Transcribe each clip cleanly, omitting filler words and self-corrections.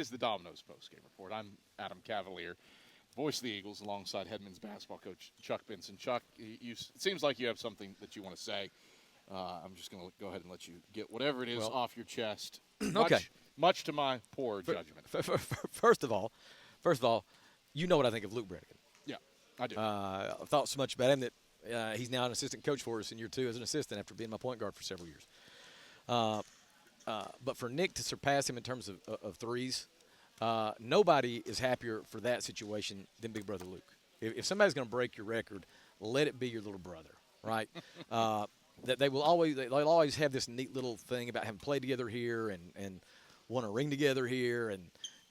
Is the Domino's postgame report. I'm Adam Cavalier, voice of the Eagles, alongside Headman's basketball coach Chuck Benson. Chuck, it seems like you have something that you want to say. I'm just going to go ahead and let you get whatever it is off your chest. Okay. Much to my poor judgment. First of all, you know what I think of Luke Bredigan. Yeah, I do. I thought so much about him that he's now an assistant coach for us in year 2 as an assistant after being my point guard for several years. But for Nick to surpass him in terms of threes, nobody is happier for that situation than Big Brother Luke. If somebody's going to break your record, let it be your little brother, right? That they'll always have this neat little thing about having played together here and won a ring together here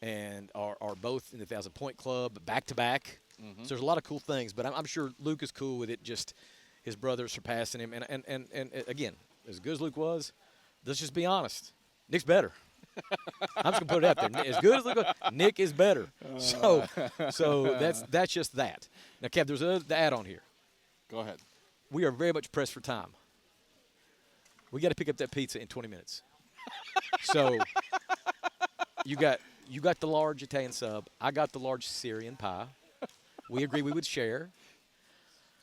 and are both in the 1,000-point club back to back. So there's a lot of cool things, but I'm sure Luke is cool with it. Just his brother surpassing him, and again, as good as Luke was, let's just be honest. Nick's better. I'm just gonna put it out there. As good as Luke was, Nick is better. So that's just that. Now, Kev, there's the add-on here. Go ahead. We are very much pressed for time. We got to pick up that pizza in 20 minutes. So you got the large Italian sub. I got the large Syrian pie. We agreed we would share.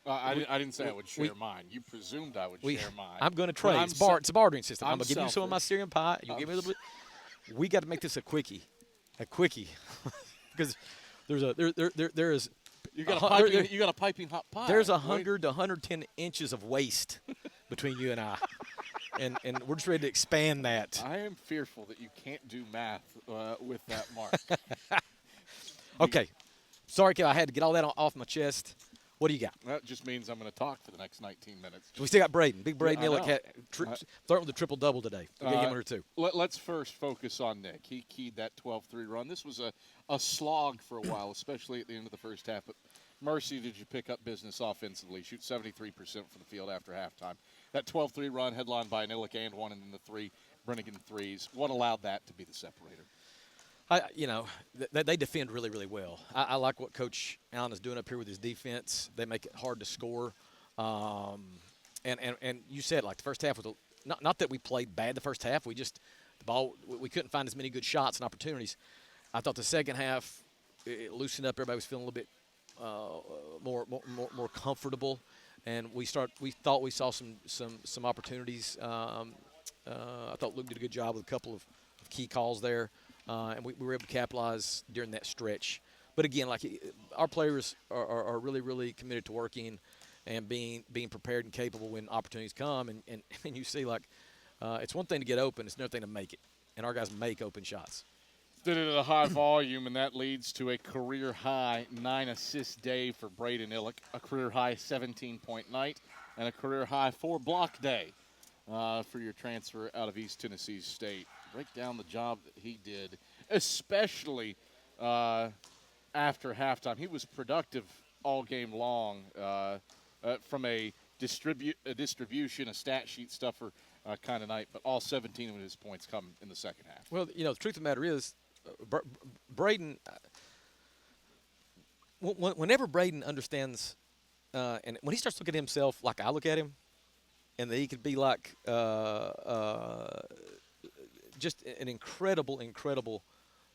I didn't say I would share mine. You presumed I would share mine. I'm going to trade. It's a bartering system. I'm going to give you some of my Syrian pie. You give me a little bit. We got to make this a quickie, because there is. You got a piping hot pie. There's 100 to 110 inches of waste between you and I, and we're just ready to expand that. I am fearful that you can't do math with that mark. Okay, sorry, Kev. I had to get all that off my chest. What do you got? That just means I'm going to talk for the next 19 minutes. We still got Braden. Big Braden Illick had starting with a triple-double today. We'll get him under 2. Let's first focus on Nick. He keyed that 12-3 run. This was a slog for a while, especially at the end of the first half. But mercy did you pick up business offensively. Shoot 73% from the field after halftime. That 12-3 run headlined by an Illick and one, and then the 3 Brennigan threes. What allowed that to be the separator? They defend really, really well. I like what Coach Allen is doing up here with his defense. They make it hard to score. And you said, like, the first half was not that we played bad the first half. We couldn't find as many good shots and opportunities. I thought the second half it loosened up. Everybody was feeling a little bit more comfortable, and we thought we saw some opportunities. I thought Luke did a good job with a couple of key calls there. And we were able to capitalize during that stretch. But again, our players are really, really committed to working and being prepared and capable when opportunities come. And you see, it's one thing to get open, it's another thing to make it. And our guys make open shots. Did it at a high volume, and that leads to a career-high 9-assist day for Braden Illick, a career-high 17-point night, and a career-high 4-block day for your transfer out of East Tennessee State. Break down the job that he did, especially after halftime. He was productive all game long from a distribution, a stat sheet stuffer kind of night, but all 17 of his points come in the second half. Well, the truth of the matter is, Braden, whenever Braden understands, and when he starts looking at himself like I look at him, and that he could be like just an incredible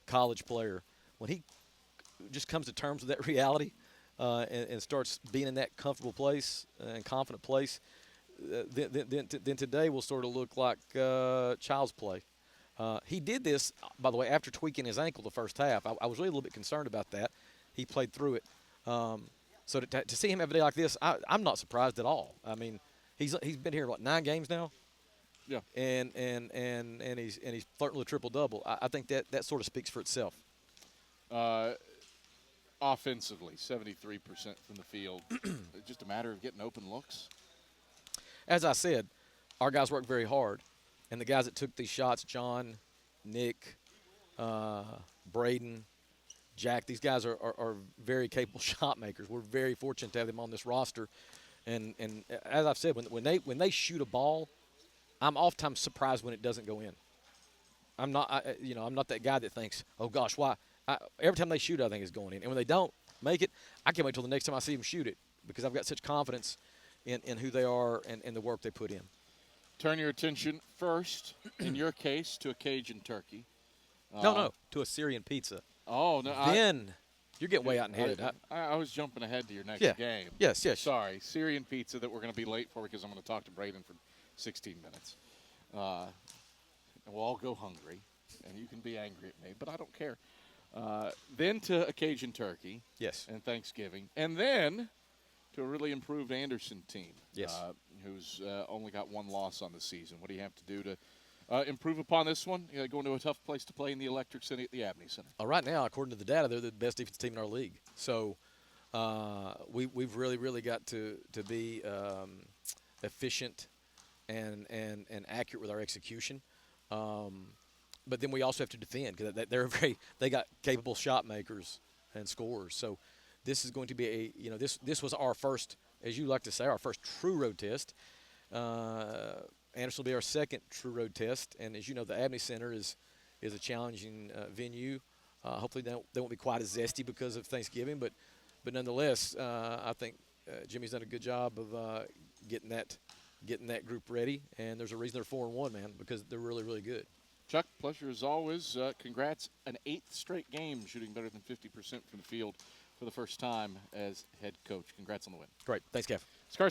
college player. When he just comes to terms with that reality and starts being in that comfortable place and confident place, then today will sort of look like child's play. He did this, by the way, after tweaking his ankle the first half. I was really a little bit concerned about that. He played through it. So to see him have a day like this, I'm not surprised at all. I mean, he's been here, 9 games now? Yeah, and he's flirting with a triple-double. I think that sort of speaks for itself. Offensively, 73% from the field. It's just a matter of getting open looks. As I said, our guys worked very hard, and the guys that took these shots, John, Nick, Braden, Jack, these guys are very capable shot makers. We're very fortunate to have them on this roster, and as I've said, when they shoot a ball, I'm oftentimes surprised when it doesn't go in. I'm not that guy that thinks, oh gosh, why? Every time they shoot, I think it's going in, and when they don't make it, I can't wait till the next time I see them shoot it because I've got such confidence in who they are and the work they put in. Turn your attention first, in your case, to a Cajun turkey. No, to a Syrian pizza. Oh no. Then you're getting way out in head. I was jumping ahead to your next Yeah. game. Yes. Sorry, Syrian pizza that we're going to be late for because I'm going to talk to Braden for 16 minutes. And we'll all go hungry, and you can be angry at me, but I don't care. Then to a Cajun turkey. Yes. And Thanksgiving. And then to a really improved Anderson team. Yes. Who's only got one loss on the season. What do you have to do to improve upon this one? You go into a tough place to play in the Electric City at the Abney Center. Right now, according to the data, they're the best defense team in our league. So we've really got to be efficient and accurate with our execution. But then we also have to defend because they got capable shot makers and scorers. So this is going to be this was our first, as you like to say, our first true road test. Anderson will be our second true road test, and as you know, the Abney Center is a challenging venue. Hopefully, they won't be quite as zesty because of Thanksgiving, but nonetheless, I think Jimmy's done a good job of getting that group ready, and there's a reason they're 4-1, man, because they're really good. Chuck, pleasure as always. Congrats, an 8th straight game shooting better than 50% from the field for the first time as head coach. Congrats on the win. Great, thanks, Kev. It's Carson